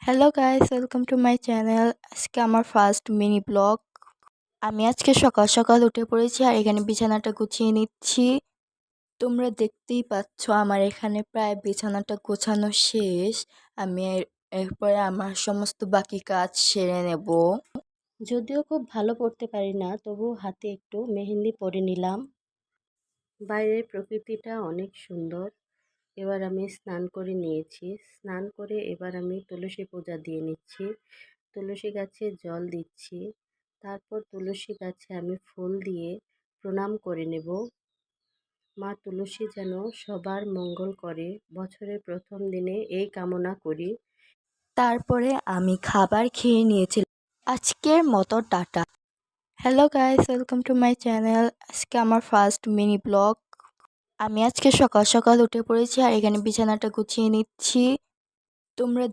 Hello guys, welcome to my channel. আজকে আমার first mini blog. আমি আজকে সকাল সকাল উঠে পড়েছি আর এখানে বিছানাটা গুছিয়ে নিচ্ছি। তোমরা দেখতেই পাচ্ছ আমার এখানে প্রায় বিছানাটা গোছানো শেষ। আমি এরপরে আমার সমস্ত বাকি কাজ সেরে নেব। যদিও খুব ভালো পড়তে পারি না, তবু হাতে একটু মেহেন্দি পরে নিলাম। বাইরের প্রকৃতিটা অনেক সুন্দর। এবার আমি স্নান করে নিয়েছি। স্নান করে এবার আমি তুলসী পূজা দিয়ে নিচ্ছি। তুলসী গাছে জল দিচ্ছি। তারপর তুলসী গাছে আমি ফুল দিয়ে প্রণাম করে নেব। মা তুলসী যেন সবার মঙ্গল করে, বছরের প্রথম দিনে এই কামনা করি। তারপরে আমি খাবার খেয়ে নিয়েছি। আজকের মতো tata. Hello guys, welcome to my channel. আজকে আমার ফার্স্ট মিনি ব্লগ। আমি আজকে সকাল সকাল উঠে পড়েছি আর এখানে বিছানাটা গুছিয়ে নিচ্ছি। তোমরা